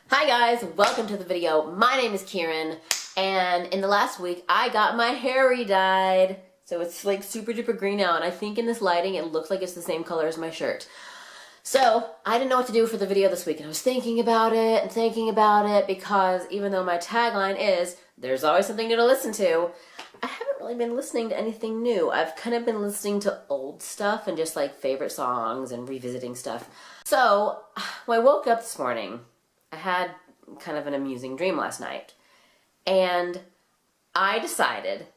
Hi guys, welcome to the video. My name is Kieran, and in the last week I got my hair re-dyed. So it's like super duper green now, and I think in this lighting it looks like it's the same color as my shirt. So I didn't know what to do for the video this week, and I was thinking about it because even though my tagline is, there's always something new to listen to, I haven't really been listening to anything new. I've kind of been listening to old stuff and just like favorite songs and revisiting stuff. So when I woke up this morning, I had kind of an amusing dream last night, and I decided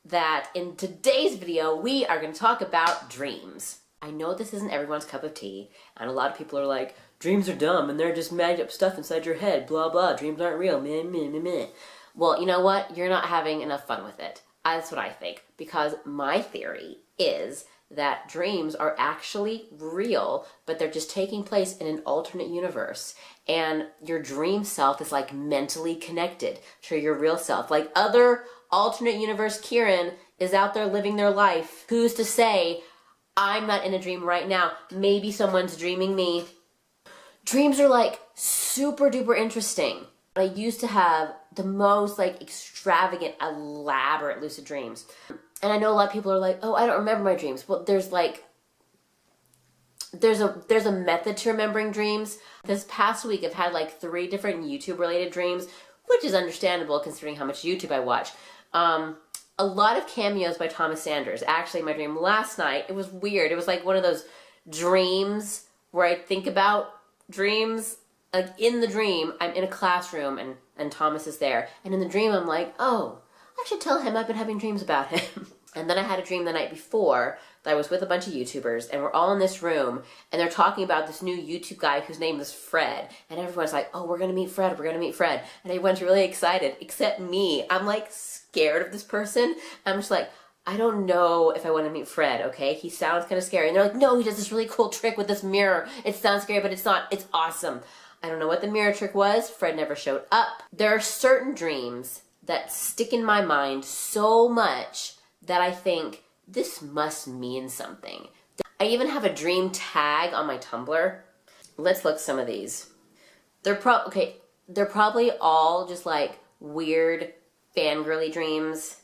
that in today's video we are going to talk about dreams. I know this isn't everyone's cup of tea, and a lot of people are like, dreams are dumb and they're just made up stuff inside your head, blah blah, dreams aren't real, meh meh meh meh. Well, you know what? You're not having enough fun with it. That's what I think, because my theory is that dreams are actually real, but they're just taking place in an alternate universe. And your dream self is like mentally connected to your real self. Like other alternate universe Kieran is out there living their life. Who's to say I'm not in a dream right now? Maybe someone's dreaming me. Dreams are like super duper interesting. I used to have the most like extravagant, elaborate lucid dreams. And I know a lot of people are like, oh, I don't remember my dreams. Well, there's a method to remembering dreams. This past week I've had like 3 different YouTube related dreams, which is understandable considering how much YouTube I watch. A lot of cameos by Thomas Sanders. Actually, my dream last night, it was weird. It was like one of those dreams where I think about dreams. Like in the dream, I'm in a classroom and Thomas is there. And in the dream, I'm like, oh, I should tell him I've been having dreams about him. And then I had a dream the night before that I was with a bunch of YouTubers, and we're all in this room, and they're talking about this new YouTube guy whose name is Fred. And everyone's like, oh, we're going to meet Fred, we're going to meet Fred. And everyone's really excited, except me. I'm like scared of this person. I'm just like, I don't know if I want to meet Fred, okay? He sounds kind of scary. And they're like, no, he does this really cool trick with this mirror. It sounds scary, but it's not. It's awesome. I don't know what the mirror trick was. Fred never showed up. There are certain dreams that stick in my mind so much that I think this must mean something. I even have a dream tag on my Tumblr. Let's look at some of these. They're probably all just like weird fangirly dreams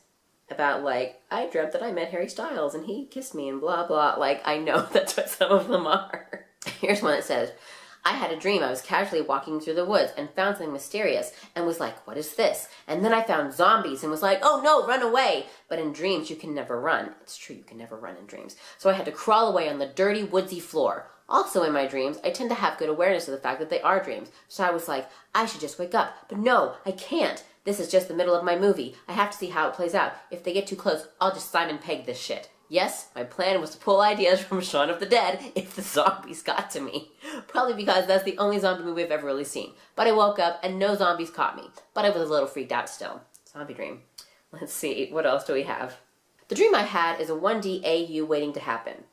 about like, I dreamt that I met Harry Styles and he kissed me and blah blah. Like, I know that's what some of them are. Here's one that says, I had a dream I was casually walking through the woods and found something mysterious and was like, what is this? And then I found zombies and was like, oh no, run away. But in dreams, you can never run. It's true, you can never run in dreams. So I had to crawl away on the dirty, woodsy floor. Also in my dreams, I tend to have good awareness of the fact that they are dreams. So I was like, I should just wake up. But no, I can't. This is just the middle of my movie. I have to see how it plays out. If they get too close, I'll just Simon Pegg this shit. Yes, my plan was to pull ideas from Shaun of the Dead if the zombies got to me. Probably because that's the only zombie movie I've ever really seen. But I woke up and no zombies caught me. But I was a little freaked out still. Zombie dream. Let's see, what else do we have? The dream I had is a 1D AU waiting to happen.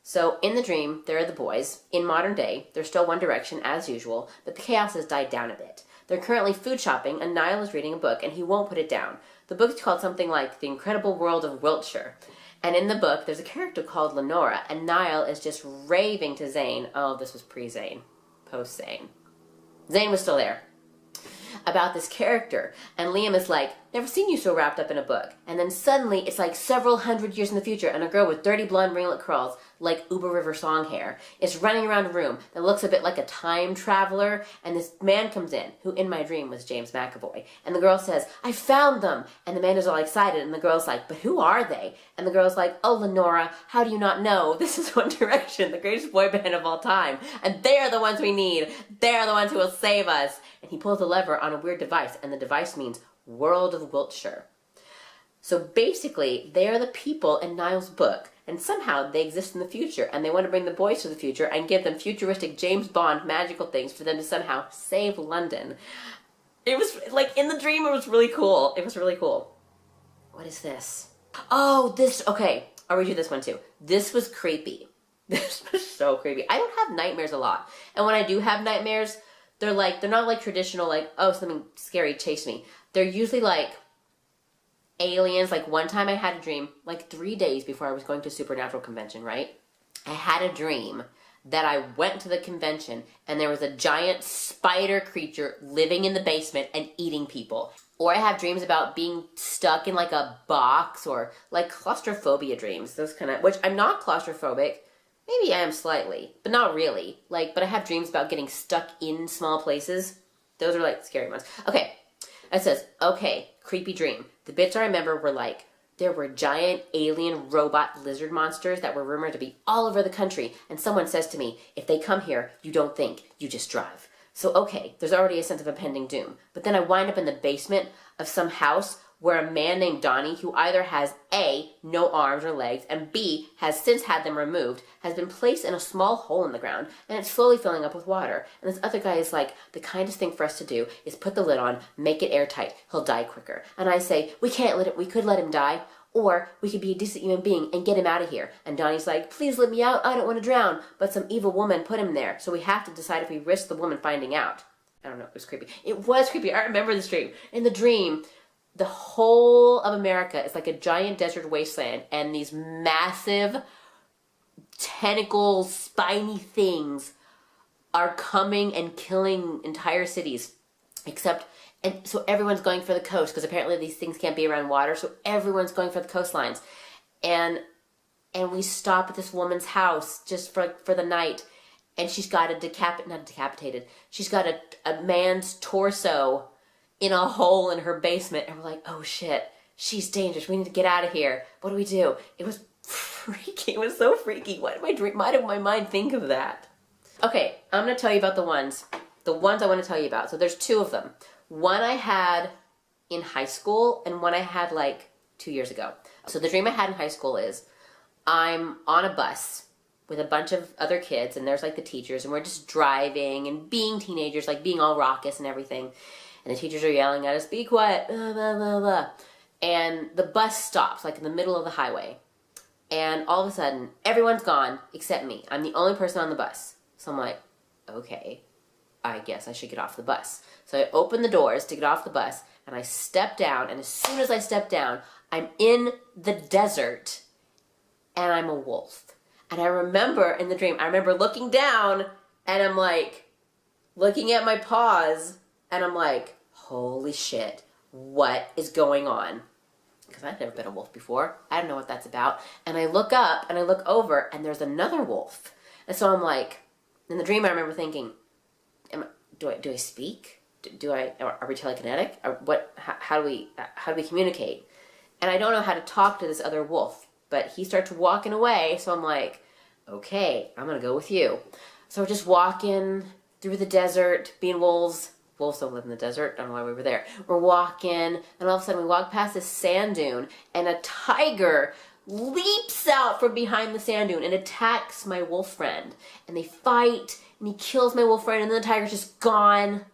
So in the dream, there are the boys. In modern day, they're still One Direction as usual, but the chaos has died down a bit. They're currently food shopping and Niall is reading a book and he won't put it down. The book's called something like The Incredible World of Wiltshire. And in the book, there's a character called Lenora, and Niall is just raving to Zane. Oh, this was pre-Zane. Post-Zane. Zane was still there. About this character. And Liam is like, never seen you so wrapped up in a book. And then suddenly, it's like several hundred years in the future, and a girl with dirty blonde ringlet curls, like Uber River song hair, is running around a room that looks a bit like a time traveler, and this man comes in, who in my dream was James McAvoy. And the girl says, I found them! And the man is all excited, and the girl's like, but who are they? And the girl's like, oh, Lenora, how do you not know? This is One Direction, the greatest boy band of all time. And they're the ones we need. They're the ones who will save us. And he pulls a lever on a weird device, and the device means World of Wiltshire. So basically, they are the people in Niall's book, and somehow they exist in the future, and they want to bring the boys to the future and give them futuristic James Bond magical things for them to somehow save London. It was, like, in the dream, it was really cool. It was really cool. What is this? Oh, this, okay, I'll read you this one too. This was creepy. This was so creepy. I don't have nightmares a lot, and when I do have nightmares, they're not like traditional, like, oh, something scary chased me. They're usually like aliens. Like one time I had a dream, like 3 days before I was going to Supernatural convention, right? I had a dream that I went to the convention and there was a giant spider creature living in the basement and eating people. Or I have dreams about being stuck in like a box, or like claustrophobia dreams. Those kind of, which I'm not claustrophobic. Maybe I am slightly, but not really. Like, but I have dreams about getting stuck in small places. Those are like scary ones. Okay, it says, okay, creepy dream. The bits I remember were like, there were giant alien robot lizard monsters that were rumored to be all over the country. And someone says to me, if they come here, you don't think, you just drive. So, okay, there's already a sense of impending doom. But then I wind up in the basement of some house where a man named Donnie, who either has A, no arms or legs, and B, has since had them removed, has been placed in a small hole in the ground, and it's slowly filling up with water. And this other guy is like, the kindest thing for us to do is put the lid on, make it airtight, he'll die quicker. And I say, we could let him die, or we could be a decent human being and get him out of here. And Donnie's like, please let me out, I don't want to drown. But some evil woman put him there, so we have to decide if we risk the woman finding out. I don't know, it was creepy. It was creepy, I remember this dream. In the dream, the whole of America is like a giant desert wasteland, and these massive tentacle, spiny things are coming and killing entire cities. And so everyone's going for the coast, because apparently these things can't be around water, so everyone's going for the coastlines. And we stop at this woman's house just for the night, and she's got she's got a man's torso in a hole in her basement, and we're like, oh shit, she's dangerous, we need to get out of here. What do we do? It was freaky, it was so freaky. Why did my mind think of that? Okay, I'm gonna tell you about the ones I want to tell you about. So there's two of them. One I had in high school, and one I had like 2 years ago. So the dream I had in high school is, I'm on a bus with a bunch of other kids, and there's like the teachers, and we're just driving and being teenagers, like being all raucous and everything. And the teachers are yelling at us, be quiet, blah, blah, blah, blah. And the bus stops, like in the middle of the highway. And all of a sudden, everyone's gone except me. I'm the only person on the bus. So I'm like, okay, I guess I should get off the bus. So I open the doors to get off the bus, and I step down, and as soon as I step down, I'm in the desert, and I'm a wolf. And I remember in the dream, I remember looking down, and I'm like, looking at my paws, and I'm like, holy shit, what is going on? Because I've never been a wolf before. I don't know what that's about. And I look up, and I look over, and there's another wolf. And so I'm like, in the dream I remember thinking, do I speak? Are we telekinetic? How do we communicate? And I don't know how to talk to this other wolf, but he starts walking away, so I'm like, okay, I'm gonna go with you. So we're just walking through the desert, being wolves. Wolves don't live in the desert. Don't know why we were there. We're walking, and all of a sudden we walk past this sand dune, and a tiger leaps out from behind the sand dune and attacks my wolf friend. And they fight, and he kills my wolf friend, and then the tiger's just gone,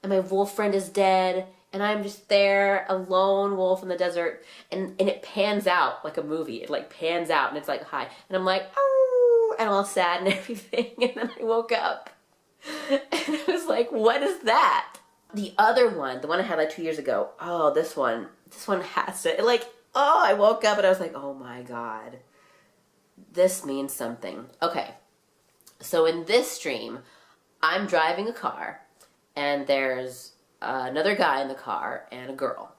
and my wolf friend is dead, and I'm just there, a lone wolf in the desert, and it pans out like a movie. It like pans out, and it's like, hi. And I'm like, oh, and all sad and everything, and then I woke up. And I was like, what is that? The other one, the one I had like 2 years ago, oh, this one has to, like, oh, I woke up and I was like, oh my God, this means something. Okay, so in this dream, I'm driving a car, and there's another guy in the car and a girl.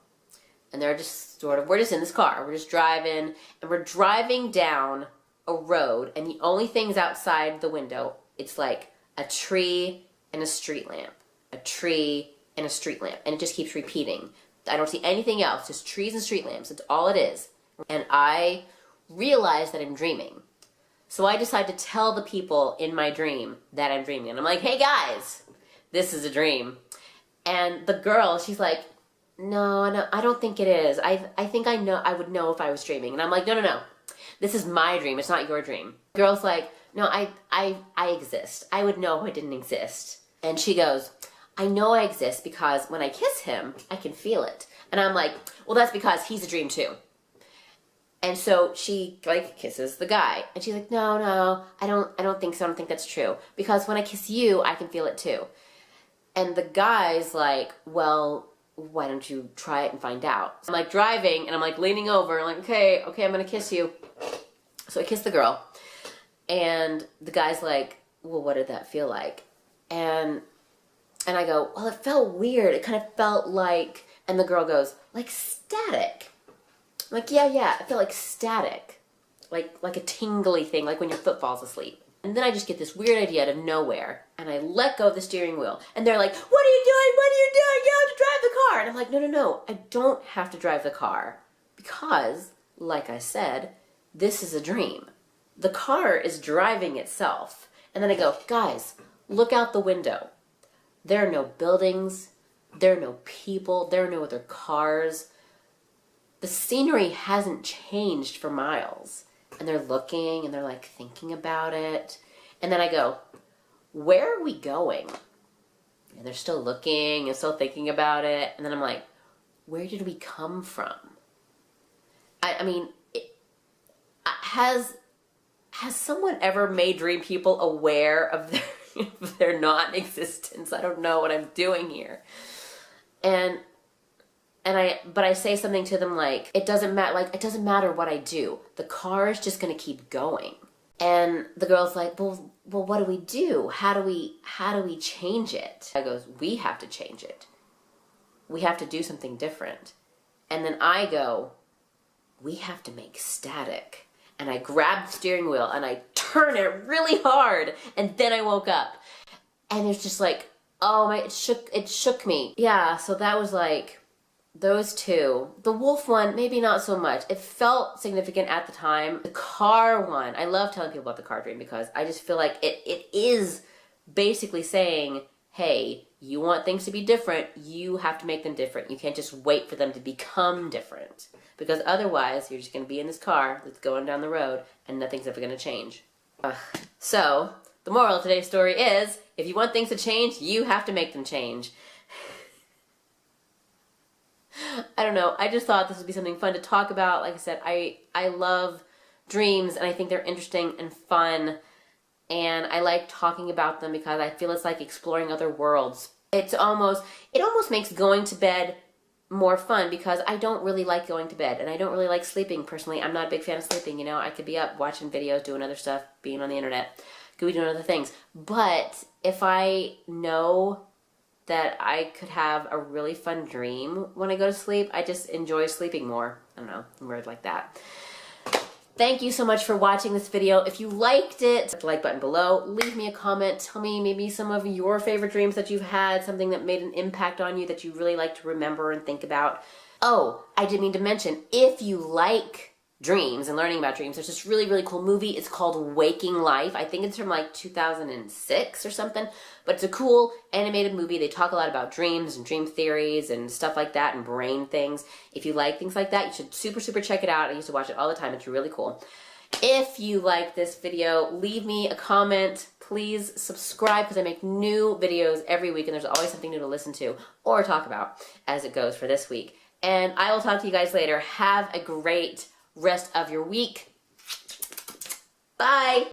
And they're just we're just in this car, we're just driving, and we're driving down a road, and the only things outside the window, it's like a tree and a street lamp, a tree and a street lamp, and it just keeps repeating. I don't see anything else, just trees and street lamps. That's all it is. And I realize that I'm dreaming. So I decide to tell the people in my dream that I'm dreaming. And I'm like, hey guys, this is a dream. And the girl, she's like, no, I don't think it is. I think I would know if I was dreaming. And I'm like, no. This is my dream, it's not your dream. The girl's like, no, I exist. I would know if I didn't exist. And she goes, I know I exist because when I kiss him, I can feel it. And I'm like, well, that's because he's a dream too. And so she like kisses the guy, and she's like, no, I don't think so. I don't think that's true, because when I kiss you, I can feel it too. And the guy's like, well, why don't you try it and find out? I'm like driving, and I'm like leaning over, and I'm like, okay, I'm gonna kiss you. So I kiss the girl, and the guy's like, well, what did that feel like? And I go, well, it felt weird. It kind of felt like, and the girl goes, like static. I'm like, yeah, it felt like static. Like a tingly thing, like when your foot falls asleep. And then I just get this weird idea out of nowhere, and I let go of the steering wheel. And they're like, what are you doing? What are you doing? You have to drive the car. And I'm like, no, I don't have to drive the car. Because, like I said, this is a dream. The car is driving itself. And then I go, guys, look out the window. There are no buildings. There are no people. There are no other cars. The scenery hasn't changed for miles. And they're looking and they're like thinking about it. And then I go, where are we going? And they're still looking and still thinking about it. And then I'm like, where did we come from? I mean, has someone ever made dream people aware of their non-existence? I don't know what I'm doing here. But I say something to them like, it doesn't matter what I do. The car is just going to keep going. And the girl's like, well, what do we do? How do we change it? I goes, we have to change it. We have to do something different. And then I go, we have to make static. And I grab the steering wheel and I turn it really hard. And then I woke up. And it's just like, oh my, it shook me. Yeah, so that was like, those two. The wolf one, maybe not so much. It felt significant at the time. The car one, I love telling people about the car dream because I just feel like it is basically saying, hey, you want things to be different, you have to make them different. You can't just wait for them to become different. Because otherwise, you're just going to be in this car that's going down the road and nothing's ever going to change. So, the moral of today's story is, if you want things to change, you have to make them change. I don't know. I just thought this would be something fun to talk about. Like I said, I love dreams and I think they're interesting and fun. And I like talking about them because I feel it's like exploring other worlds. It almost makes going to bed more fun because I don't really like going to bed and I don't really like sleeping personally. I'm not a big fan of sleeping, you know. I could be up watching videos, doing other stuff, being on the internet, could be doing other things. But if I know that I could have a really fun dream when I go to sleep, I just enjoy sleeping more. I don't know, a word like that. Thank you so much for watching this video. If you liked it, hit the like button below. Leave me a comment. Tell me maybe some of your favorite dreams that you've had, something that made an impact on you that you really like to remember and think about. Oh, I did mean to mention, if you like dreams and learning about dreams, there's this really, really cool movie. It's called Waking Life. I think it's from like 2006 or something, but it's a cool animated movie. They talk a lot about dreams and dream theories and stuff like that and brain things. If you like things like that, you should super check it out. I used to watch it all the time. It's really cool. If you like this video, leave me a comment. Please subscribe because I make new videos every week and there's always something new to listen to or talk about as it goes for this week. And I will talk to you guys later. Have a great rest of your week. Bye.